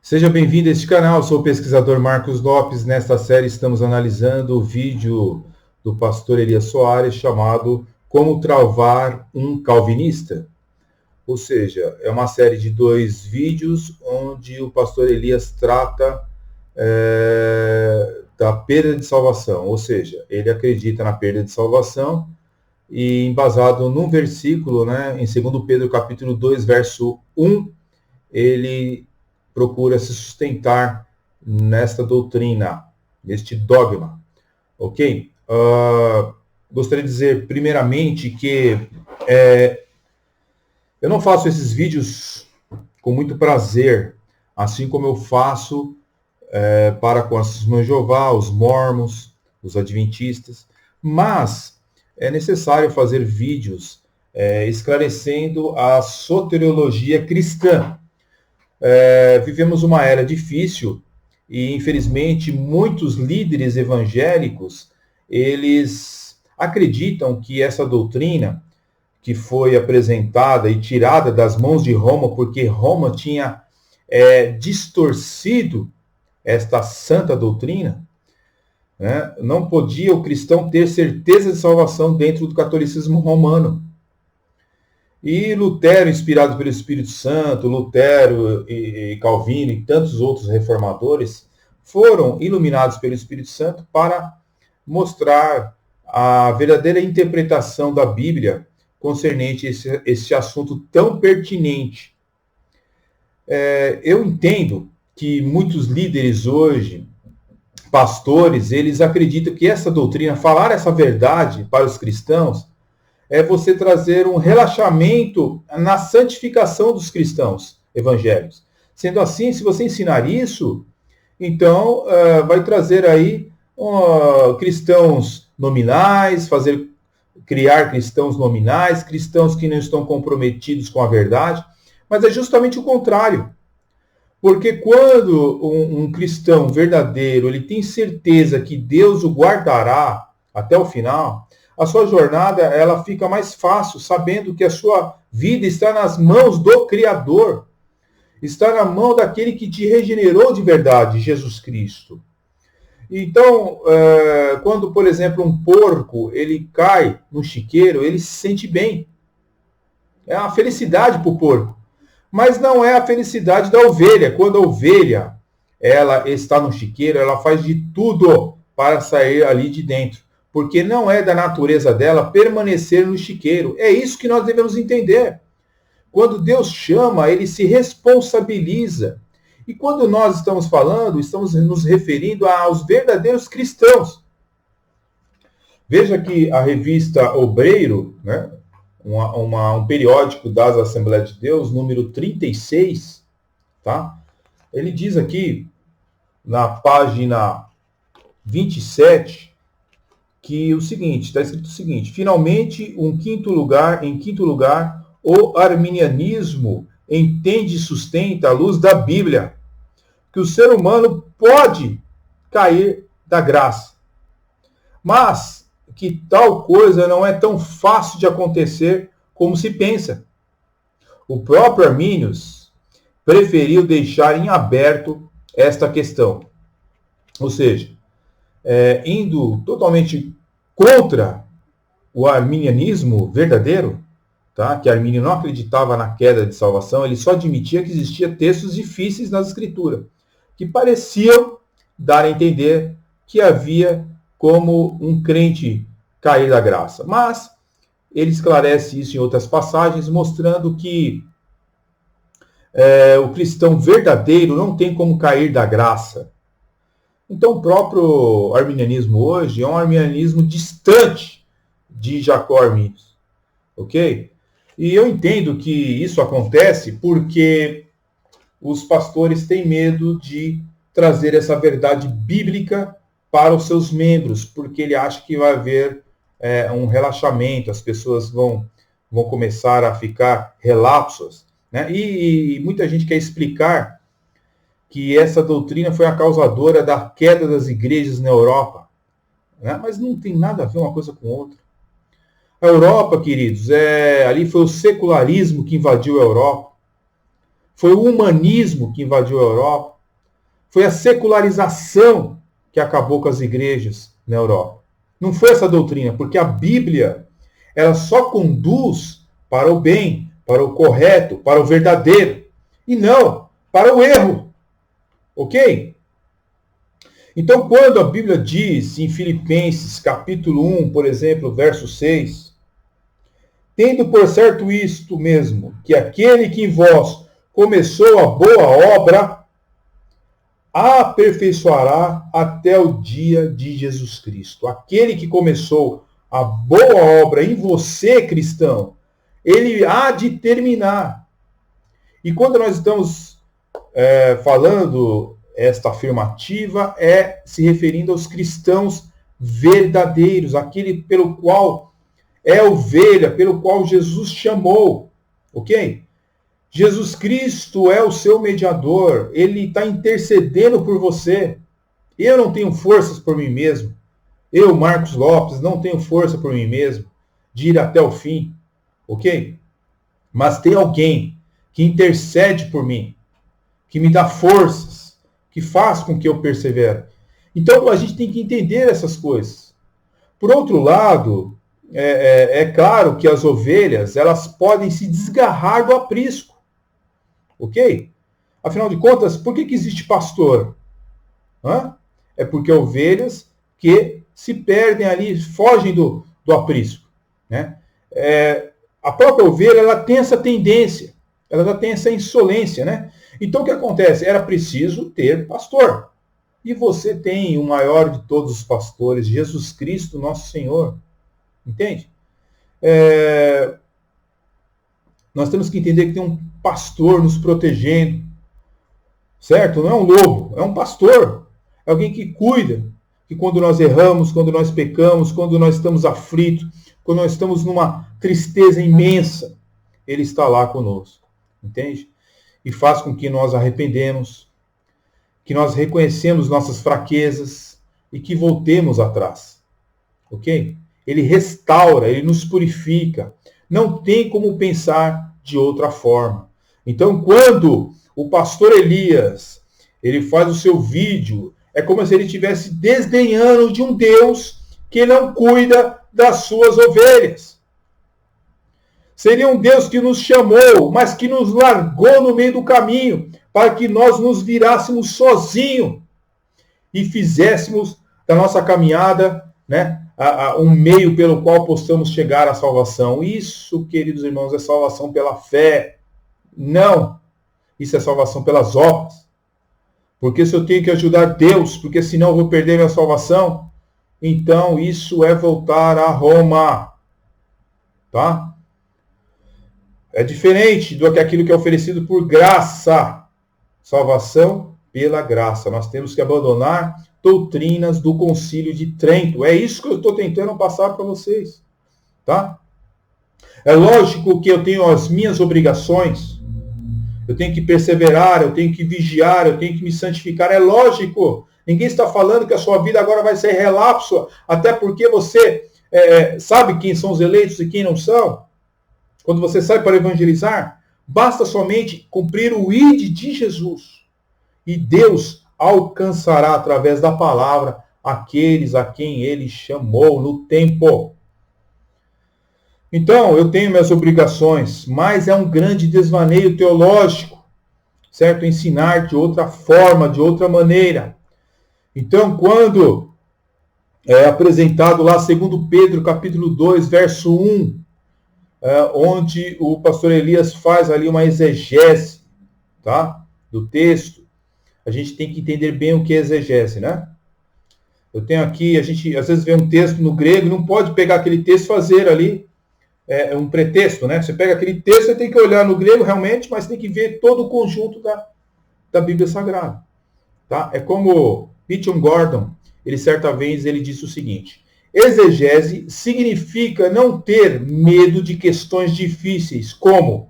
Seja bem-vindo a este canal, sou o pesquisador Marcos Lopes. Nesta série estamos analisando o vídeo do pastor Elias Soares chamado Como Travar um Calvinista. Ou seja, é uma série de 2 vídeos onde o pastor Elias trata da perda de salvação. Ou seja, ele acredita na perda de salvação e embasado num versículo, em 2 Pedro capítulo 2, verso 1, ele procura se sustentar nesta doutrina, neste dogma, ok? Gostaria de dizer, primeiramente, que eu não faço esses vídeos com muito prazer, assim como eu faço para com as Testemunhas de Jeová, os mormons, os adventistas, mas é necessário fazer vídeos esclarecendo a soteriologia cristã. Vivemos uma era difícil e, infelizmente, muitos líderes evangélicos, eles acreditam que essa doutrina que foi apresentada e tirada das mãos de Roma, porque Roma tinha distorcido esta santa doutrina, não podia o cristão ter certeza de salvação dentro do catolicismo romano. E Lutero, inspirado pelo Espírito Santo, Lutero e Calvino e tantos outros reformadores, foram iluminados pelo Espírito Santo para mostrar a verdadeira interpretação da Bíblia concernente esse assunto tão pertinente. Eu entendo que muitos líderes hoje, pastores, eles acreditam que essa doutrina, falar essa verdade para os cristãos, é você trazer um relaxamento na santificação dos cristãos evangélicos. Sendo assim, se você ensinar isso, então vai trazer aí cristãos nominais, criar cristãos nominais, cristãos que não estão comprometidos com a verdade, mas é justamente o contrário. Porque quando um cristão verdadeiro, ele tem certeza que Deus o guardará até o final, a sua jornada ela fica mais fácil, sabendo que a sua vida está nas mãos do Criador, está na mão daquele que te regenerou de verdade, Jesus Cristo. Então, quando, por exemplo, um porco ele cai no chiqueiro, ele se sente bem. É uma felicidade para o porco. Mas não é a felicidade da ovelha. Quando a ovelha ela está no chiqueiro, ela faz de tudo para sair ali de dentro. Porque não é da natureza dela permanecer no chiqueiro. É isso que nós devemos entender. Quando Deus chama, ele se responsabiliza. E quando nós estamos falando, estamos nos referindo aos verdadeiros cristãos. Veja que a revista Obreiro, um periódico das Assembleias de Deus, número 36, tá? Ele diz aqui, na página 27, que o seguinte, está escrito o seguinte: finalmente, em quinto lugar, o arminianismo entende e sustenta à luz da Bíblia que o ser humano pode cair da graça, mas que tal coisa não é tão fácil de acontecer como se pensa. O próprio Arminius preferiu deixar em aberto esta questão, ou seja, indo totalmente contra o arminianismo verdadeiro, tá? Que Armínio não acreditava na queda de salvação, ele só admitia que existia textos difíceis nas Escrituras, que pareciam dar a entender que havia como um crente cair da graça. Mas ele esclarece isso em outras passagens, mostrando que o cristão verdadeiro não tem como cair da graça. Então, o próprio arminianismo hoje é um arminianismo distante de Jacó Arminius, ok? E eu entendo que isso acontece porque os pastores têm medo de trazer essa verdade bíblica para os seus membros, porque ele acha que vai haver um relaxamento, as pessoas vão começar a ficar relapsas, E muita gente quer explicar que essa doutrina foi a causadora da queda das igrejas na Europa. Mas não tem nada a ver uma coisa com outra. A Europa, queridos, ali foi o secularismo que invadiu a Europa. Foi o humanismo que invadiu a Europa. Foi a secularização que acabou com as igrejas na Europa. Não foi essa doutrina, porque a Bíblia, ela só conduz para o bem, para o correto, para o verdadeiro, e não para o erro. Ok? Então, quando a Bíblia diz em Filipenses, capítulo 1, por exemplo, verso 6, tendo por certo isto mesmo, que aquele que em vós começou a boa obra, a aperfeiçoará até o dia de Jesus Cristo. Aquele que começou a boa obra em você, cristão, ele há de terminar. E quando nós estamos falando esta afirmativa, é se referindo aos cristãos verdadeiros, aquele pelo qual é ovelha, pelo qual Jesus chamou, ok? Jesus Cristo é o seu mediador, ele está intercedendo por você. Eu não tenho forças por mim mesmo. Eu, Marcos Lopes, não tenho força por mim mesmo de ir até o fim, ok? Mas tem alguém que intercede por mim, que me dá forças, que faz com que eu persevere. Então a gente tem que entender essas coisas. Por outro lado, é claro que as ovelhas, elas podem se desgarrar do aprisco. Ok? Afinal de contas, por que existe pastor? É porque ovelhas que se perdem ali, fogem do aprisco. Né? A própria ovelha, ela tem essa tendência, ela já tem essa insolência. Né? Então o que acontece? Era preciso ter pastor. E você tem o maior de todos os pastores, Jesus Cristo, nosso Senhor. Entende? Nós temos que entender que tem um pastor nos protegendo, certo? Não é um lobo, é um pastor. É alguém que cuida, que quando nós erramos, quando nós pecamos, quando nós estamos aflitos, quando nós estamos numa tristeza imensa, ele está lá conosco, entende? E faz com que nós arrependemos, que nós reconhecemos nossas fraquezas e que voltemos atrás, ok? Ele restaura, ele nos purifica. Não tem como pensar de outra forma. Então, quando o pastor Elias, ele faz o seu vídeo, é como se ele estivesse desdenhando de um Deus que não cuida das suas ovelhas. Seria um Deus que nos chamou, mas que nos largou no meio do caminho, para que nós nos virássemos sozinhos e fizéssemos da nossa caminhada, né, um meio pelo qual possamos chegar à salvação. Isso, queridos irmãos, é salvação pela fé. Não. Isso é salvação pelas obras. Porque se eu tenho que ajudar Deus, porque senão eu vou perder minha salvação, então isso é voltar a Roma. Tá? É diferente do que aquilo que é oferecido por graça. Salvação pela graça. Nós temos que abandonar doutrinas do Concílio de Trento. É isso que eu estou tentando passar para vocês. Tá? É lógico que eu tenho as minhas obrigações. Eu tenho que perseverar, eu tenho que vigiar, eu tenho que me santificar. É lógico. Ninguém está falando que a sua vida agora vai ser relapso, até porque você sabe quem são os eleitos e quem não são. Quando você sai para evangelizar, basta somente cumprir o ID de Jesus. E Deus alcançará através da palavra aqueles a quem ele chamou no tempo. Então, eu tenho minhas obrigações, mas é um grande desvaneio teológico, certo? Ensinar de outra forma, de outra maneira. Então, quando é apresentado lá, segundo Pedro, capítulo 2, verso 1, onde o pastor Elias faz ali uma exegese, tá? Do texto, a gente tem que entender bem o que é exegese, né? Eu tenho aqui, a gente às vezes vê um texto no grego, não pode pegar aquele texto e fazer ali um pretexto, né? Você pega aquele texto, você tem que olhar no grego realmente, mas tem que ver todo o conjunto da Bíblia Sagrada. Tá? É como Mitchell Gordon, ele certa vez ele disse o seguinte: exegese significa não ter medo de questões difíceis, como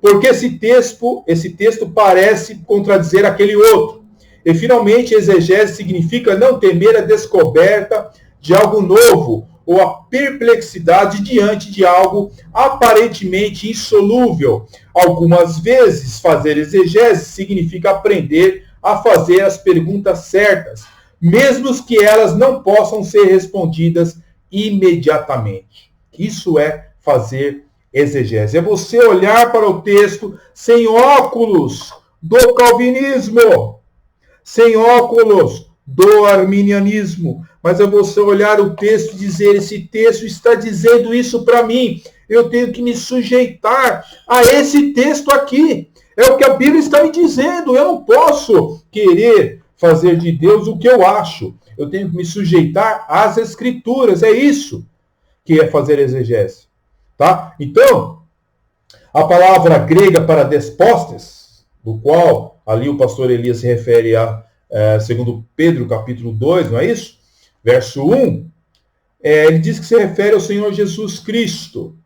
porque esse texto parece contradizer aquele outro. E finalmente, exegese significa não temer a descoberta de algo novo ou a perplexidade diante de algo aparentemente insolúvel. Algumas vezes, fazer exegese significa aprender a fazer as perguntas certas, mesmo que elas não possam ser respondidas imediatamente. Isso é fazer exegese. É você olhar para o texto sem óculos do calvinismo, sem óculos do arminianismo, mas é você olhar o texto e dizer, esse texto está dizendo isso para mim, eu tenho que me sujeitar a esse texto aqui. É o que a Bíblia está me dizendo, eu não posso querer fazer de Deus o que eu acho. Eu tenho que me sujeitar às Escrituras, é isso que é fazer exegese. Tá? Então, a palavra grega para despostes, do qual ali o pastor Elias se refere a segundo Pedro, capítulo 2, não é isso? Verso 1, ele diz que se refere ao Senhor Jesus Cristo.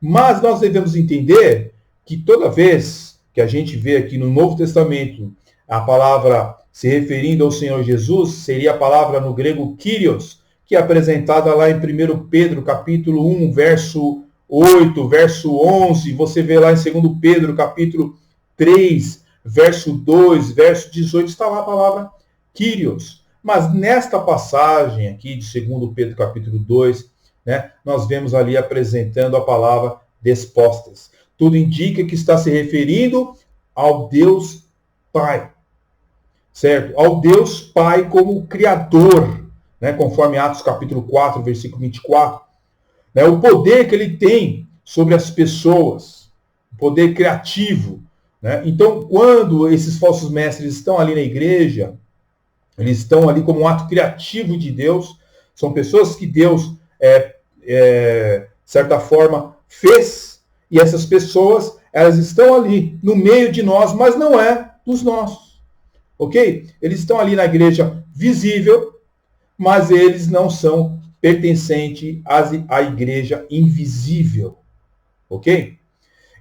Mas nós devemos entender que toda vez que a gente vê aqui no Novo Testamento a palavra se referindo ao Senhor Jesus, seria a palavra no grego Kyrios, que é apresentada lá em 1 Pedro, capítulo 1, verso 8, verso 11, você vê lá em 2 Pedro, capítulo 3, verso 2, verso 18, está lá a palavra Kyrios. Mas nesta passagem aqui de 2 Pedro, capítulo 2, né, nós vemos ali apresentando a palavra despostes. Tudo indica que está se referindo ao Deus Pai, certo? Ao Deus Pai como Criador, né, conforme Atos capítulo 4, versículo 24. Né, o poder que ele tem sobre as pessoas, o poder criativo. Né? Então, quando esses falsos mestres estão ali na igreja, eles estão ali como um ato criativo de Deus, são pessoas que Deus, de certa forma, fez, e essas pessoas, elas estão ali no meio de nós, mas não é dos nossos. Ok? Eles estão ali na igreja visível, mas eles não são pertencentes à igreja invisível. Ok?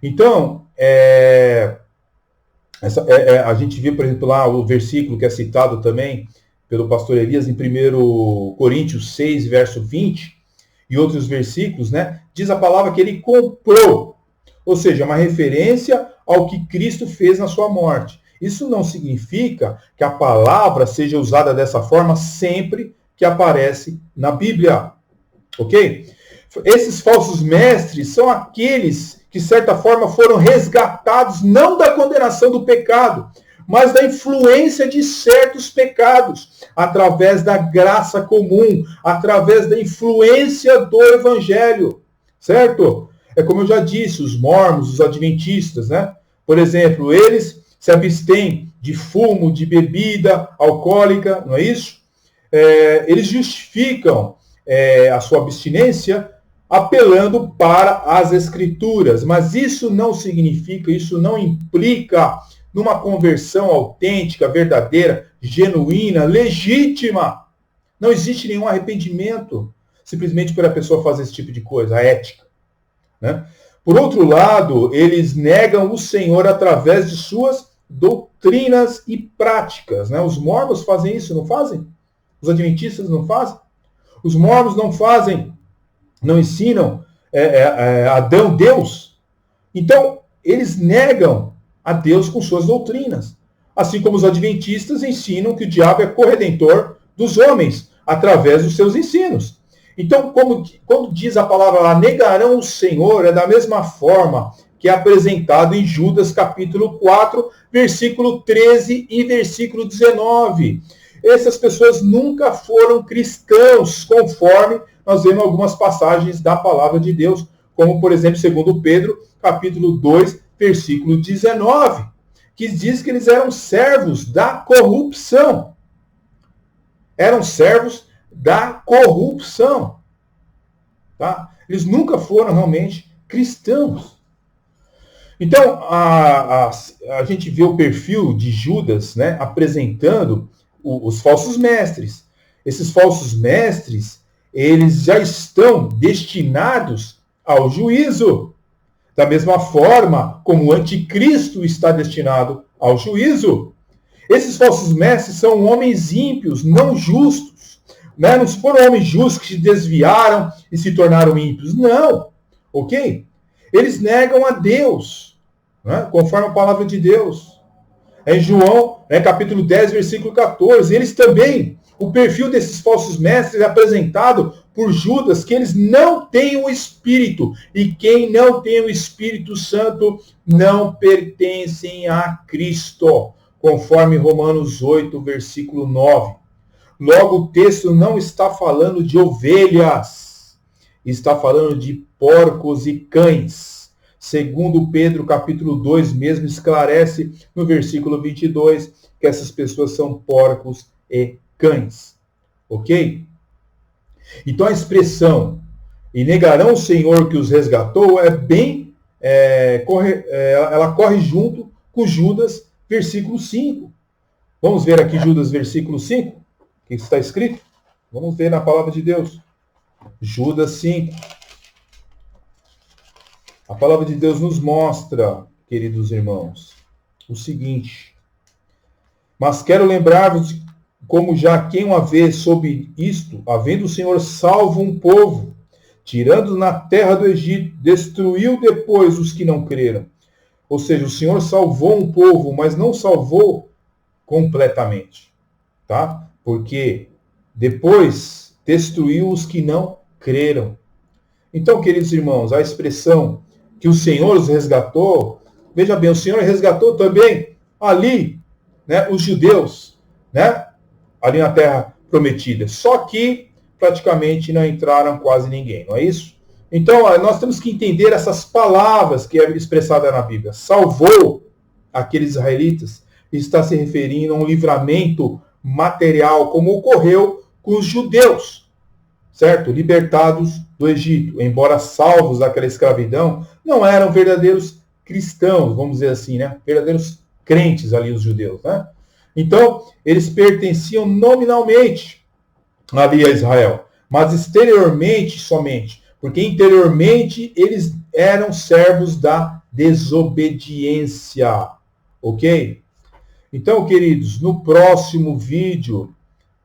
Então, a gente viu, por exemplo, lá o versículo que é citado também pelo pastor Elias em 1 Coríntios 6, verso 20, e outros versículos, né? Diz a palavra que ele comprou, ou seja, uma referência ao que Cristo fez na sua morte. Isso não significa que a palavra seja usada dessa forma sempre que aparece na Bíblia, ok? Esses falsos mestres são aqueles que, de certa forma, foram resgatados não da condenação do pecado, mas da influência de certos pecados, através da graça comum, através da influência do Evangelho, certo? É como eu já disse, os mormons, os adventistas, né? Por exemplo, eles se abstêm de fumo, de bebida alcoólica, não é isso? Eles justificam a sua abstinência apelando para as Escrituras, mas isso não significa, isso não implica numa conversão autêntica, verdadeira, genuína, legítima. Não existe nenhum arrependimento simplesmente por a pessoa fazer esse tipo de coisa, a ética. Né? Por outro lado, eles negam o Senhor através de suas doutrinas e práticas. Né? Os mormons fazem isso, não fazem? Os adventistas não fazem? Os mormons não fazem, não ensinam Adão Deus. Então, eles negam a Deus com suas doutrinas. Assim como os adventistas ensinam que o diabo é corredentor dos homens, através dos seus ensinos. Então, quando diz a palavra lá, negarão o Senhor, é da mesma forma que é apresentado em Judas capítulo 4, versículo 13 e versículo 19. Essas pessoas nunca foram cristãos, conforme nós vemos algumas passagens da palavra de Deus, como, por exemplo, 2 Pedro, capítulo 2, versículo 19, que diz que eles eram servos da corrupção. Eram servos da corrupção. Tá? Eles nunca foram realmente cristãos. Então, a gente vê o perfil de Judas, né, apresentando os falsos mestres. Esses falsos mestres, eles já estão destinados ao juízo. Da mesma forma como o anticristo está destinado ao juízo. Esses falsos mestres são homens ímpios, não justos. Né? Não foram homens justos que se desviaram e se tornaram ímpios. Não. Ok? Eles negam a Deus, né? Conforme a palavra de Deus. em João, capítulo 10, versículo 14. Eles também, o perfil desses falsos mestres é apresentado por Judas, que eles não têm o Espírito. E quem não tem o Espírito Santo não pertencem a Cristo, conforme Romanos 8, versículo 9. Logo, o texto não está falando de ovelhas, está falando de porcos e cães. Segundo Pedro, capítulo 2, mesmo esclarece no versículo 22 que essas pessoas são porcos e cães. Ok? Então a expressão, e negarão o Senhor que os resgatou, ela corre junto com Judas, versículo 5. Vamos ver aqui Judas, versículo 5, o que está escrito? Vamos ver na palavra de Deus. Judas 5. A palavra de Deus nos mostra, queridos irmãos, o seguinte: mas quero lembrar-vos como já quem uma vez soube isto, havendo o Senhor salvo um povo, tirando na terra do Egito, destruiu depois os que não creram. Ou seja, o Senhor salvou um povo, mas não salvou completamente, tá? Porque depois destruiu os que não creram. Então, queridos irmãos, a expressão que o Senhor os resgatou, veja bem, o Senhor resgatou também ali, os judeus, ali na terra prometida. Só que praticamente não entraram quase ninguém, não é isso? Então, nós temos que entender essas palavras que é expressada na Bíblia. Salvou aqueles israelitas, está se referindo a um livramento material, como ocorreu com os judeus, certo? Libertados do Egito, embora salvos daquela escravidão, não eram verdadeiros cristãos, vamos dizer assim, verdadeiros crentes ali, os judeus, Então, eles pertenciam nominalmente ali a Israel, mas exteriormente somente, porque interiormente eles eram servos da desobediência, ok? Então, queridos, no próximo vídeo,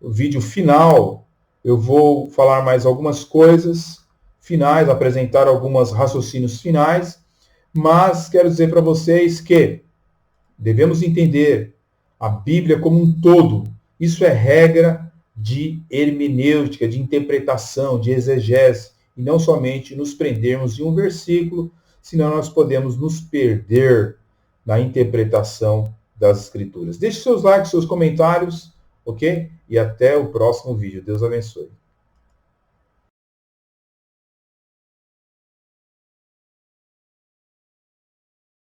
o vídeo final, eu vou falar mais algumas coisas finais, apresentar alguns raciocínios finais, mas quero dizer para vocês que devemos entender a Bíblia como um todo. Isso é regra de hermenêutica, de interpretação, de exegese, e não somente nos prendermos em um versículo, senão nós podemos nos perder na interpretação das Escrituras. Deixe seus likes, seus comentários, ok? E até o próximo vídeo. Deus abençoe.